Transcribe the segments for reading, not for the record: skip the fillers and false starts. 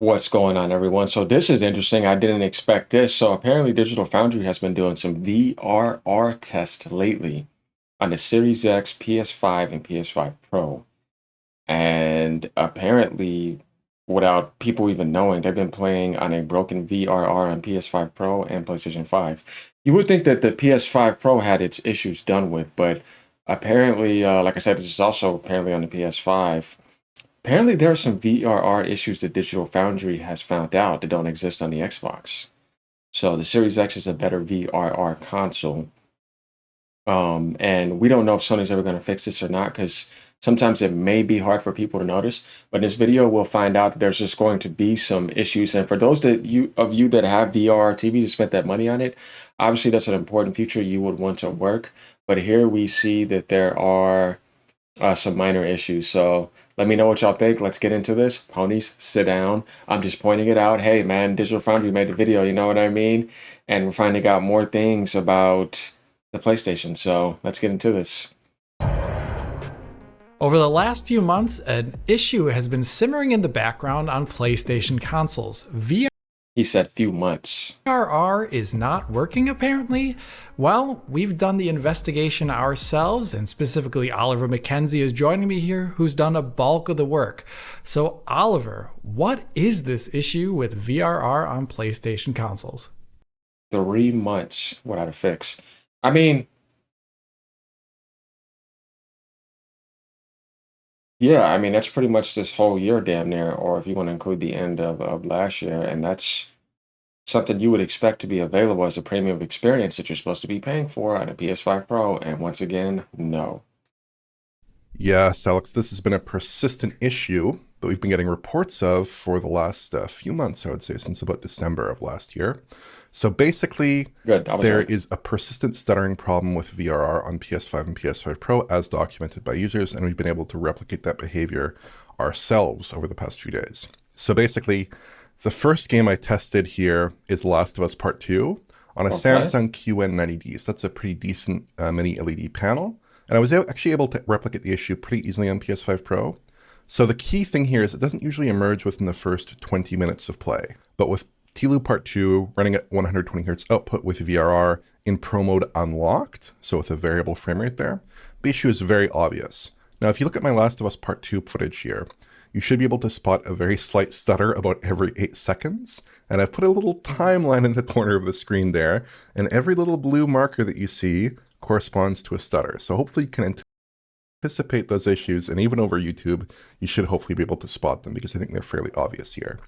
What's going on, everyone? So this is interesting. I didn't expect this. So apparently Digital Foundry has been doing some VRR tests lately on the Series X, PS5, and PS5 Pro. And apparently, without people even knowing, they've been playing on a broken VRR on PS5 Pro and PlayStation 5. You would think that the PS5 Pro had its issues done with, but apparently, like I said, this is also apparently on the PS5. Apparently, there are some VRR issues that Digital Foundry has found out that don't exist on the Xbox. So the Series X is a better VRR console. And we don't know if Sony's ever going to fix this or not because sometimes it may be hard for people to notice. But in this video, we'll find out that there's just going to be some issues. And for those of you that have VR TV to spend that money on it, obviously that's an important feature you would want to work. But here we see that there are some minor issues. So let me know what y'all think. Let's get into this. Ponies, sit down. I'm just pointing it out. Hey, man, Digital Foundry made a video, you know what I mean? And we're finding out more things about the PlayStation. So let's get into this. Over the last few months, an issue has been simmering in the background on PlayStation consoles. He said few months. VRR is not working apparently. Well, we've done the investigation ourselves, and specifically Oliver McKenzie is joining me here, who's done a bulk of the work. So Oliver, what is this issue with VRR on PlayStation consoles? 3 months without a fix. I mean, yeah, I mean, that's pretty much this whole year, damn near, or if you want to include the end of last year. And that's something you would expect to be available as a premium experience that you're supposed to be paying for on a PS5 Pro. And once again, no. Yes, Alex, this has been a persistent issue that we've been getting reports of for the last few months, I would say, since about December of last year. So basically, Good. I was there right. is a persistent stuttering problem with VRR on PS5 and PS5 Pro as documented by users, and we've been able to replicate that behavior ourselves over the past few days. So basically, the first game I tested here is Last of Us Part 2 on a Okay. Samsung QN90D. So that's a pretty decent mini LED panel. And I was actually able to replicate the issue pretty easily on PS5 Pro. So the key thing here is it doesn't usually emerge within the first 20 minutes of play. But with TLU Part 2 running at 120 Hz output with VRR in Pro mode unlocked, so with a variable frame rate there, the issue is very obvious. Now, if you look at my Last of Us Part 2 footage here, you should be able to spot a very slight stutter about every 8 seconds. And I've put a little timeline in the corner of the screen there, and every little blue marker that you see corresponds to a stutter. So hopefully you can anticipate those issues, and even over YouTube, you should hopefully be able to spot them because I think they're fairly obvious here.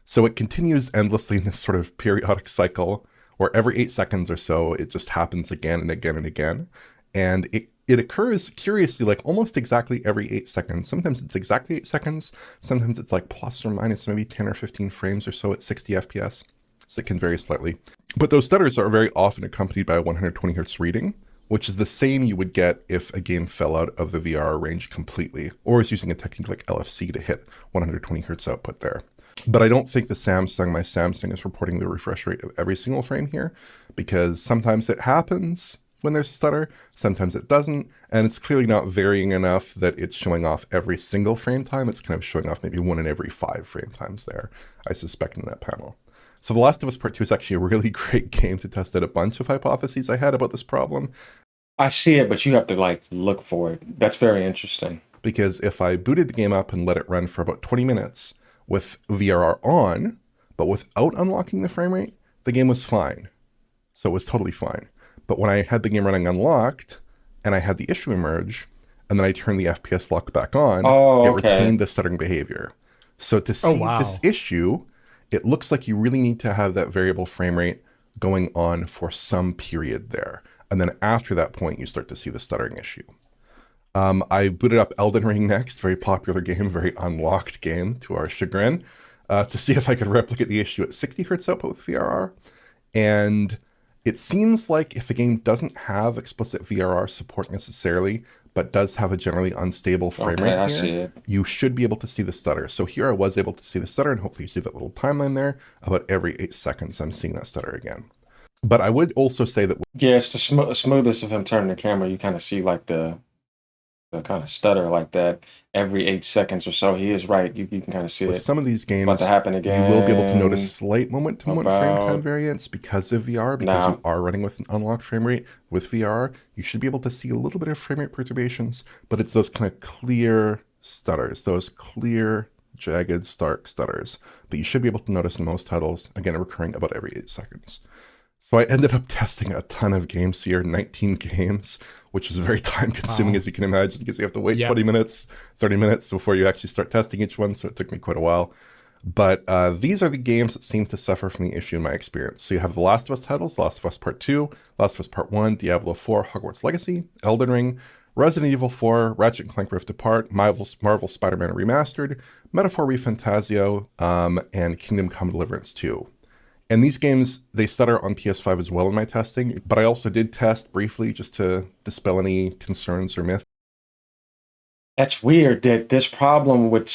So it continues endlessly in this sort of periodic cycle where every 8 seconds or so, it just happens again and again and again. And it occurs curiously, like almost exactly every 8 seconds. Sometimes it's exactly 8 seconds. Sometimes it's like plus or minus maybe 10 or 15 frames or so at 60 FPS. So it can vary slightly. But those stutters are very often accompanied by a 120 Hz reading, which is the same you would get if a game fell out of the VR range completely, or is using a technique like LFC to hit 120 Hz output there. But I don't think my Samsung is reporting the refresh rate of every single frame here, because sometimes it happens when there's a stutter, sometimes it doesn't, and it's clearly not varying enough that it's showing off every single frame time. It's kind of showing off maybe 1 in every 5 frame times there, I suspect, in that panel. So The Last of Us Part 2 is actually a really great game to test out a bunch of hypotheses I had about this problem. I see it, but you have to like look for it. That's very interesting. Because if I booted the game up and let it run for about 20 minutes with VRR on, but without unlocking the frame rate, the game was fine. So it was totally fine. But when I had the game running unlocked and I had the issue emerge, and then I turned the FPS lock back on, Oh, it okay. retained the stuttering behavior. So to see this issue, it looks like you really need to have that variable frame rate going on for some period there. And then after that point, you start to see the stuttering issue. I booted up Elden Ring next, very popular game, very unlocked game to our chagrin, to see if I could replicate the issue at 60 Hz output with VRR. And it seems like if a game doesn't have explicit VRR support necessarily, but does have a generally unstable frame rate here, you should be able to see the stutter. So here I was able to see the stutter, and hopefully you see that little timeline there. About every 8 seconds, I'm seeing that stutter again. But I would also say that... Yeah, it's the smoothest of him turning the camera. You kind of see like the the kind of stutter like that every 8 seconds or so. He is right. You can kind of see With it. some of these It's about to games, happen you will be able to notice again. slight moment-to-moment frame time About variance because of VR, because you now. are running with an unlocked frame rate. With VR, you should be able to see a little bit of frame rate perturbations, but it's those kind of clear stutters, those clear, jagged, stark stutters that you should be able to notice in most titles, again, recurring about every 8 seconds. So I ended up testing a ton of games here, 19 games, which is very time consuming, Wow. as you can imagine, because you have to wait Yep. 20 minutes, 30 minutes before you actually start testing each one. So it took me quite a while. But these are the games that seem to suffer from the issue in my experience. So you have the Last of Us titles, Last of Us Part 2, Last of Us Part 1, Diablo 4, Hogwarts Legacy, Elden Ring, Resident Evil 4, Ratchet & Clank Rift Apart, Marvel Spider-Man Remastered, Metaphor ReFantazio, and Kingdom Come Deliverance 2. And these games, they stutter on PS5 as well in my testing, but I also did test briefly just to dispel any concerns or myths. That's weird that this problem would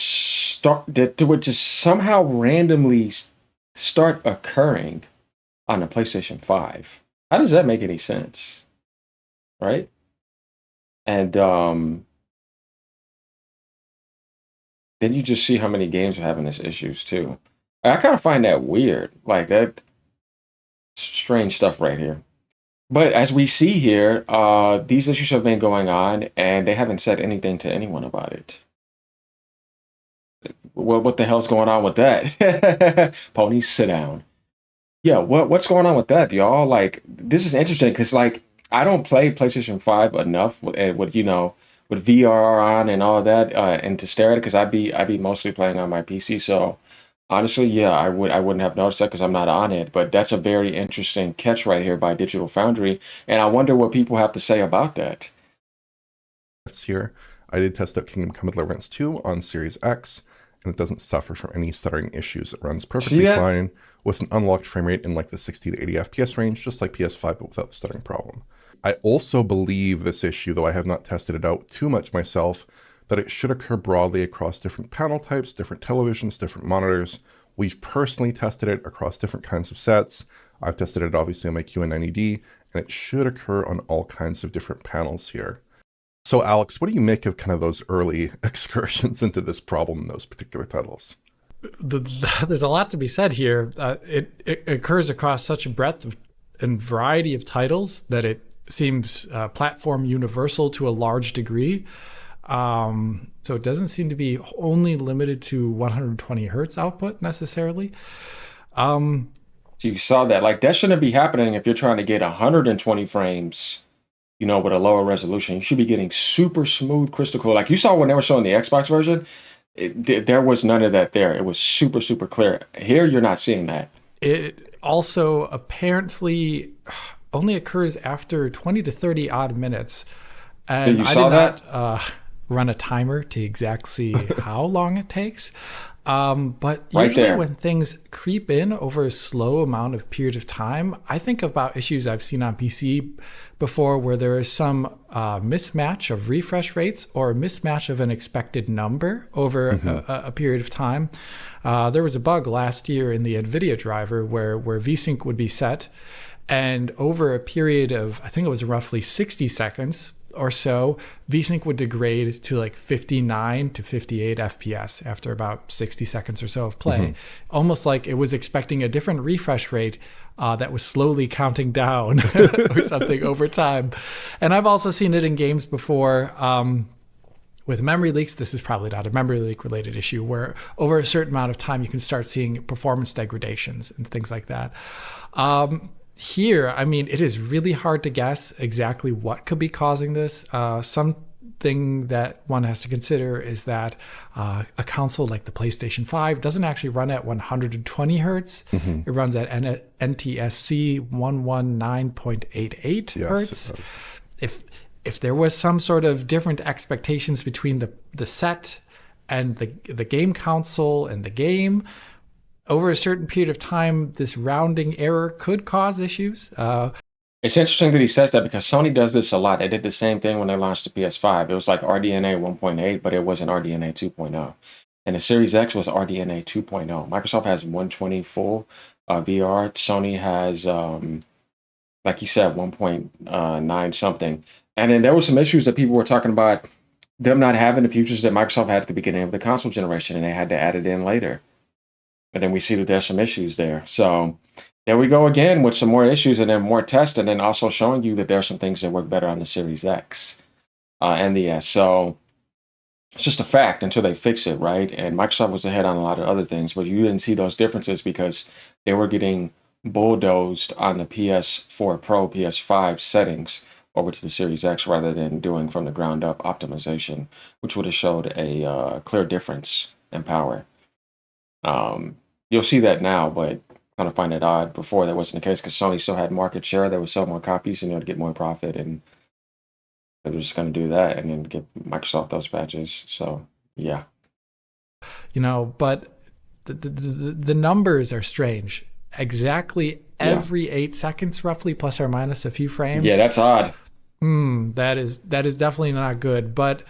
would just somehow randomly start occurring on the PlayStation 5. How does that make any sense? Right? And then you just see how many games are having these issues too. I kind of find that weird. Like that strange stuff right here. But as we see here, these issues have been going on and they haven't said anything to anyone about it. Well, what the hell's going on with that? Pony, sit down. Yeah, what's going on with that, y'all? Like, this is interesting because like I don't play PlayStation 5 enough with with VRR on and all that and to stare at it because I'd be mostly playing on my PC. So honestly, yeah, I wouldn't have noticed that because I'm not on it. But that's a very interesting catch right here by Digital Foundry, and I wonder what people have to say about that. Here, I did test out Kingdom Come Deliverance 2 on Series X, and it doesn't suffer from any stuttering issues. It runs See perfectly that? fine with an unlocked frame rate in like the 60 to 80 FPS range, just like PS5, but without the stuttering problem. I also believe this issue, though I have not tested it out too much myself, that it should occur broadly across different panel types, different televisions, different monitors. We've personally tested it across different kinds of sets. I've tested it obviously on my QN90D, and it should occur on all kinds of different panels here. So Alex, what do you make of kind of those early excursions into this problem in those particular titles? There's a lot to be said here. It occurs across such a breadth and variety of titles that it seems platform universal to a large degree. So it doesn't seem to be only limited to 120 hertz output necessarily. So you saw that. Like that shouldn't be happening if you're trying to get 120 frames, with a lower resolution. You should be getting super smooth, crystal clear. Like you saw when they were showing the Xbox version, there was none of that there. It was super, super clear. Here, you're not seeing that. It also apparently only occurs after 20 to 30 odd minutes. Yeah, And you I did saw that? not run a timer to exactly see how long it takes. But Right usually there. when things creep in over a slow amount of period of time, I think about issues I've seen on PC before where there is some mismatch of refresh rates or a mismatch of an expected number over a period of time. There was a bug last year in the NVIDIA driver where VSync would be set, and over a period of, I think it was roughly 60 seconds, or so, VSync would degrade to like 59 to 58 FPS after about 60 seconds or so of play. Almost like it was expecting a different refresh rate that was slowly counting down or something over time. And I've also seen it in games before. With memory leaks, this is probably not a memory leak related issue, where over a certain amount of time you can start seeing performance degradations and things like that. Here, I mean, it is really hard to guess exactly what could be causing this. Something that one has to consider is that a console like the PlayStation 5 doesn't actually run at 120 hertz. It runs at NTSC 119.88 Yes, hertz. If there was some sort of different expectations between the set and the game console and the game, over a certain period of time, this rounding error could cause issues. It's interesting that he says that because Sony does this a lot. They did the same thing when they launched the PS5. It was like RDNA 1.8, but it wasn't RDNA 2.0. And the Series X was RDNA 2.0. Microsoft has 120 full VR. Sony has, like you said, 1.9 something. And then there were some issues that people were talking about them not having the features that Microsoft had at the beginning of the console generation, and they had to add it in later. And then we see that there's some issues there. So there we go again with some more issues and then more tests, and then also showing you that there are some things that work better on the Series X and the S. So it's just a fact until they fix it, right? And Microsoft was ahead on a lot of other things, but you didn't see those differences because they were getting bulldozed on the PS4 Pro, PS5 settings over to the Series X rather than doing from the ground up optimization, which would have showed a clear difference in power. You'll see that now, but kind of find it odd. Before that wasn't the case because Sony still had market share. They would sell more copies and they would get more profit, and they were just going to do that and then give Microsoft those patches. So yeah, But the numbers are strange. Exactly yeah, every 8 seconds, roughly, plus or minus a few yeah. frames. That's odd. That is definitely not good. But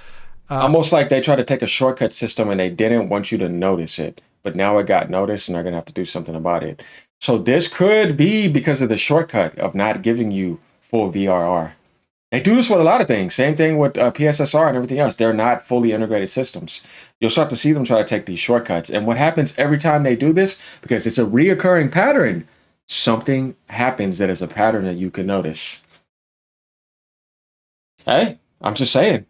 Almost like they tried to take a shortcut system and they didn't want you to notice it, but now it got noticed and they're gonna have to do something about it. So this could be because of the shortcut of not giving you full VRR. They do this with a lot of things. Same thing with PSSR and everything else. They're not fully integrated systems. You'll start to see them try to take these shortcuts. And what happens every time they do this, because it's a reoccurring pattern, something happens that is a pattern that you can notice. Hey, I'm just saying.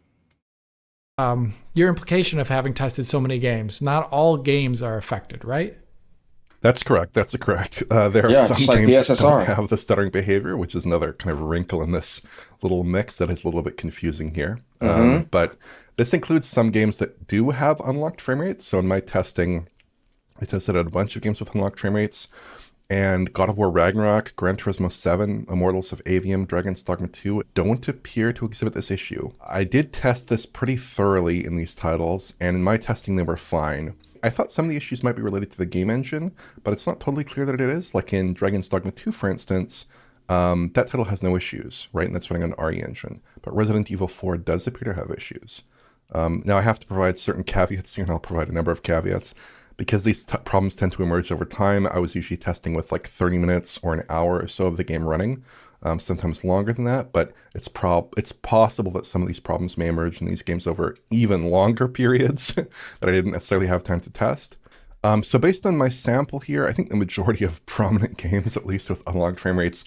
your implication of having tested so many games, not all games are affected, right? That's correct. That's correct. There are Yeah, some just like games that don't PSSR. have the stuttering behavior, which is another kind of wrinkle in this little mix that is a little bit confusing here. Mm-hmm. But this includes some games that do have unlocked frame rates. So in my testing, I tested out a bunch of games with unlocked frame rates, and God of War Ragnarok, Gran Turismo 7, Immortals of Avium, Dragon's Dogma 2 don't appear to exhibit this issue. I did test this pretty thoroughly in these titles, and in my testing they were fine. I thought some of the issues might be related to the game engine, but it's not totally clear that it is. Like in Dragon's Dogma 2, for instance, that title has no issues, right? And that's running on RE engine. But Resident Evil 4 does appear to have issues. Now I have to provide certain caveats here, and I'll provide a number of caveats. Because these problems tend to emerge over time, I was usually testing with like 30 minutes or an hour or so of the game running, sometimes longer than that, but it's possible that some of these problems may emerge in these games over even longer periods that I didn't necessarily have time to test. So based on my sample here, I think the majority of prominent games, at least with unlocked frame rates,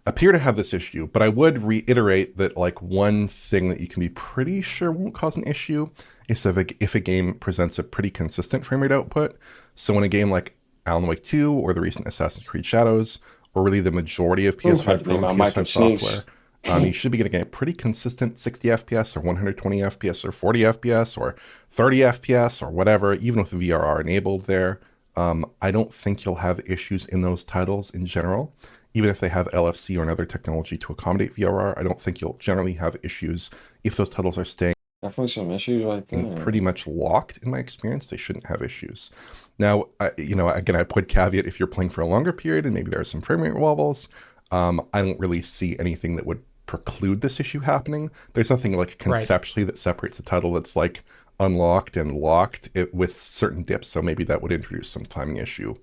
appear to have this issue, but I would reiterate that like one thing that you can be pretty sure won't cause an issue is if a game presents a pretty consistent frame rate output. So in a game like Alan Wake 2 or the recent Assassin's Creed Shadows, or really the majority of Oof, I PS5 had to Pro leave and my mic PS5 and sneeze. software, you should be getting a pretty consistent 60 FPS or 120 FPS or 40 FPS or 30 FPS or whatever, even with VRR enabled there. I don't think you'll have issues in those titles in general. Even if they have LFC or another technology to accommodate VRR, I don't think you'll generally have issues if those titles are staying Definitely some issues right there. pretty much locked. In my experience, they shouldn't have issues. Now, again, I would caveat if you're playing for a longer period and maybe there are some frame rate wobbles. I don't really see anything that would preclude this issue happening. There's nothing like conceptually that separates the title that's like unlocked and locked with certain dips. So maybe that would introduce some timing issue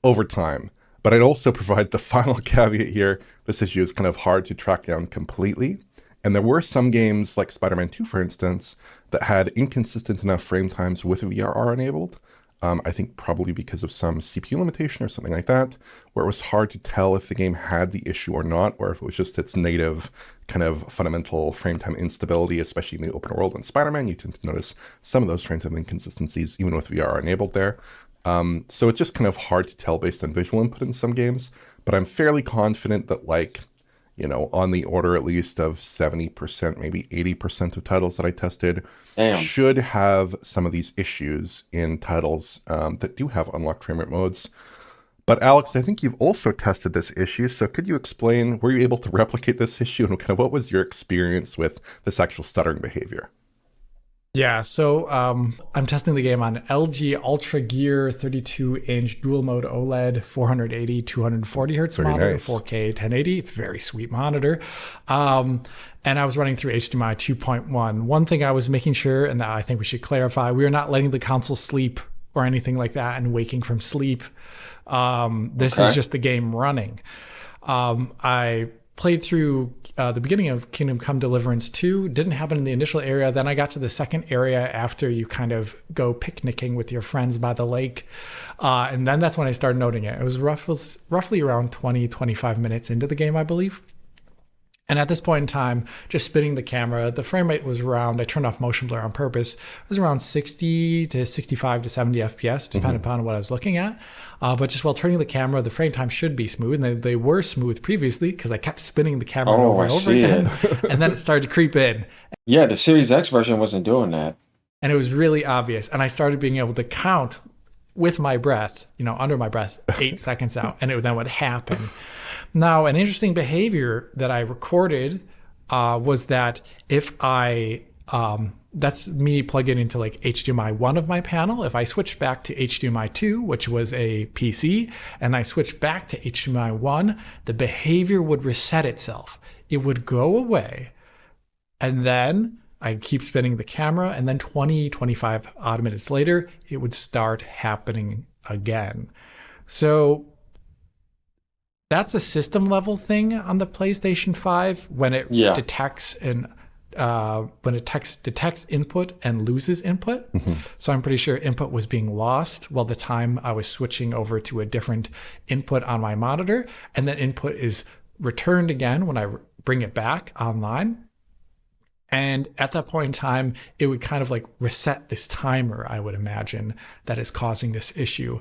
over time. But I'd also provide the final caveat here. This issue is kind of hard to track down completely. And there were some games like Spider-Man 2, for instance, that had inconsistent enough frame times with VRR enabled. I think probably because of some CPU limitation or something like that, where it was hard to tell if the game had the issue or not, or if it was just its native kind of fundamental frame time instability, especially in the open world in Spider-Man. You tend to notice some of those frame time inconsistencies, even with VRR enabled there. So it's just kind of hard to tell based on visual input in some games, but I'm fairly confident that on the order at least of 70%, maybe 80% of titles that I tested should have some of these issues in titles that do have unlocked frame rate modes. But Alex, I think you've also tested this issue, so could you explain, were you able to replicate this issue, and kind of what was your experience with this actual stuttering behavior? Yeah, so I'm testing the game on LG Ultra Gear 32-inch dual mode OLED, 480, 240 hertz Very monitor, nice. 4K 1080. It's a very sweet monitor. And I was running through HDMI 2.1. One thing I was making sure, and I think we should clarify, we are not letting the console sleep or anything like that and waking from sleep. This is just the game running. I played through the beginning of Kingdom Come Deliverance 2. Didn't happen in the initial area. Then I got to the second area after you kind of go picnicking with your friends by the lake. And then that's when I started noting it. It was roughly around 20, 25 minutes into the game, I believe. And at this point in time, just spinning the camera, the frame rate was around, I turned off motion blur on purpose, it was around 60 to 65 to 70 FPS, depending upon what I was looking at. But just while turning the camera, the frame time should be smooth. And they were smooth previously because I kept spinning the camera over and over again. And then it started to creep in. Yeah, the Series X version wasn't doing that. And it was really obvious. And I started being able to count with my breath, under my breath, 8 seconds out. And then would happen. Now, an interesting behavior that I recorded was that if I, that's me plugging into like HDMI 1 of my panel. If I switched back to HDMI 2, which was a PC, and I switched back to HDMI 1, the behavior would reset itself. It would go away. And then I'd keep spinning the camera. And then 20, 25 odd minutes later, it would start happening again. So that's a system level thing on the PlayStation 5 when it detects detects input and loses input. So I'm pretty sure input was being lost while the time I was switching over to a different input on my monitor, and then input is returned again when I bring it back online. And at that point in time, it would kind of like reset this timer, I would imagine, that is causing this issue.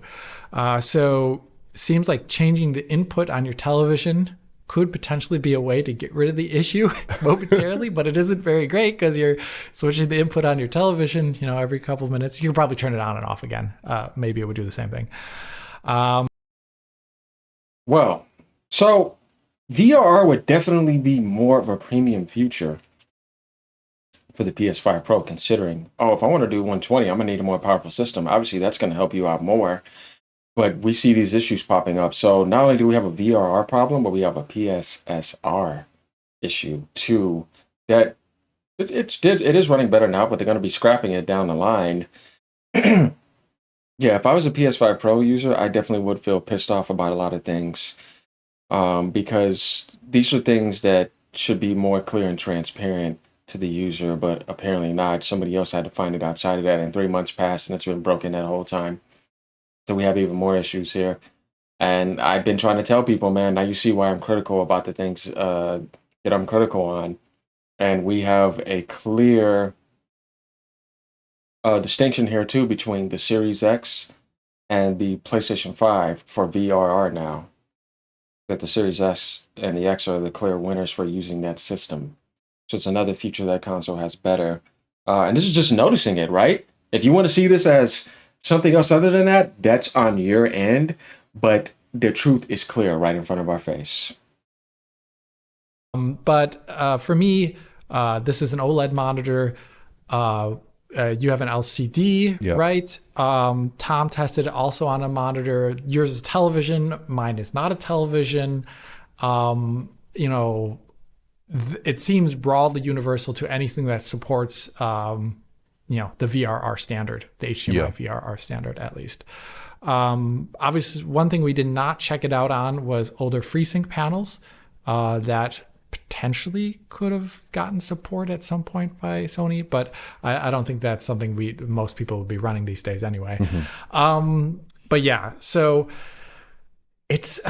So seems like changing the input on your television could potentially be a way to get rid of the issue momentarily, but it isn't very great because you're switching the input on your television, every couple of minutes. You can probably turn it on and off again. Maybe it would do the same thing. Well, so VRR would definitely be more of a premium future for the PS5 Pro, considering, if I want to do 120, I'm going to need a more powerful system. Obviously, that's going to help you out more. But we see these issues popping up. So not only do we have a VRR problem, but we have a PSSR issue too. That it is running better now, but they're going to be scrapping it down the line. Yeah, if I was a PS5 Pro user, I definitely would feel pissed off about a lot of things, because these are things that should be more clear and transparent to the user, but apparently not. Somebody else had to find it outside of that, and 3 months passed, and it's been broken that whole time. So we have even more issues here. And I've been trying to tell people, man, now you see why I'm critical about the things that I'm critical on. And we have a clear distinction here, too, between the Series X and the PlayStation 5 for VRR now. That the Series S and the X are the clear winners for using that system. So it's another feature that console has better. And this is just noticing it, right? If you want to see this as something else other than that, that's on your end, but the truth is clear right in front of our face. But for me, this is an OLED monitor. You have an LCD, right? Tom tested it also on a monitor. Yours is television. Mine is not a television. It seems broadly universal to anything that supports the VRR standard, the HDMI VRR standard, at least. Obviously, one thing we did not check it out on was older FreeSync panels that potentially could have gotten support at some point by Sony, but I don't think that's something most people would be running these days anyway. But yeah, so it's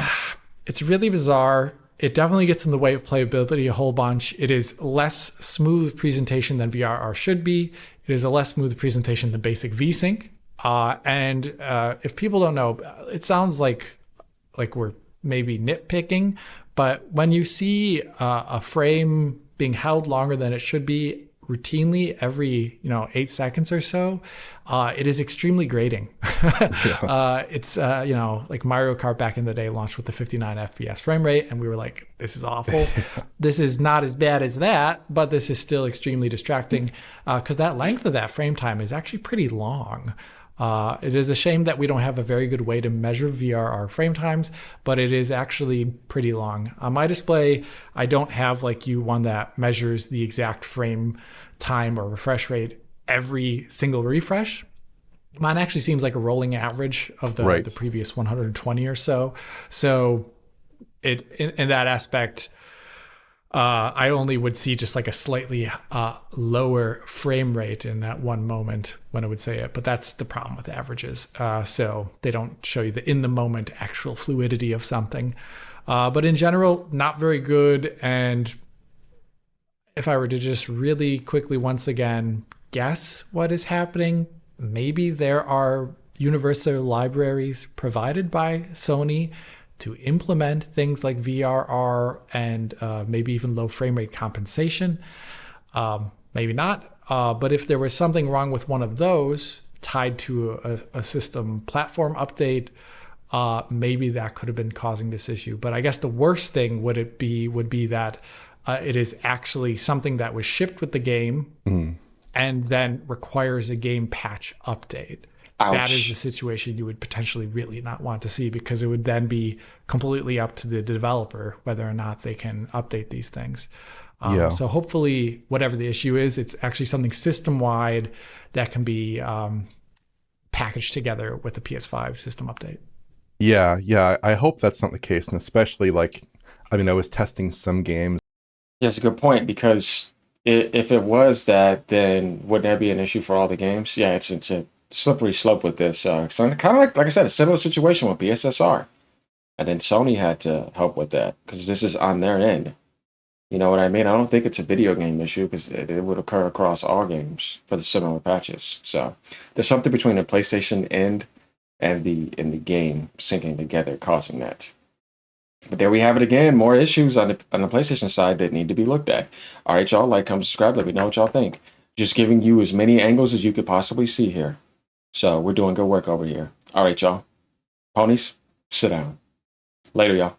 really bizarre. It definitely gets in the way of playability a whole bunch. It is less smooth presentation than VRR should be. It is a less smooth presentation than basic VSync. And if people don't know, it sounds like we're maybe nitpicking, but when you see a frame being held longer than it should be routinely every 8 seconds or so, it is extremely grating. It's like Mario Kart back in the day launched with the 59 FPS frame rate, and we were like, this is awful. This is not as bad as that, but this is still extremely distracting because that length of that frame time is actually pretty long. It is a shame that we don't have a very good way to measure VRR frame times, but it is actually pretty long. On my display, I don't have like one that measures the exact frame time or refresh rate every single refresh. Mine actually seems like a rolling average of the previous 120 or so. So in that aspect, I only would see just like a slightly lower frame rate in that one moment when I would say it. But that's the problem with averages. So they don't show you the in the moment actual fluidity of something. But in general, not very good. And if I were to just really quickly once again guess what is happening, maybe there are universal libraries provided by Sony to implement things like VRR and maybe even low frame rate compensation. Maybe not. But if there was something wrong with one of those tied to a system platform update, maybe that could have been causing this issue. But I guess the worst thing would be that it is actually something that was shipped with the game and then requires a game patch update. That is the Ouch. situation you would potentially really not want to see, because it would then be completely up to the developer whether or not they can update these things. Yeah. So hopefully, whatever the issue is, it's actually something system wide that can be packaged together with the PS5 system update. Yeah, yeah. I hope that's not the case, and especially like, I mean, I was testing some games. Yeah, it's a good point because if it was that, then wouldn't that be an issue for all the games? Yeah, it's a slippery slope with this. So kind of like I said, a similar situation with BSSR, and then Sony had to help with that because this is on their end. You know what I mean? I don't think it's a video game issue because it would occur across all games for the similar patches. So there's something between the PlayStation end and the game syncing together, causing that. But there we have it again. More issues on the PlayStation side that need to be looked at. All right, y'all. Like, comment, subscribe. Let me know what y'all think. Just giving you as many angles as you could possibly see here. So we're doing good work over here. All right, y'all. Ponies, sit down. Later, y'all.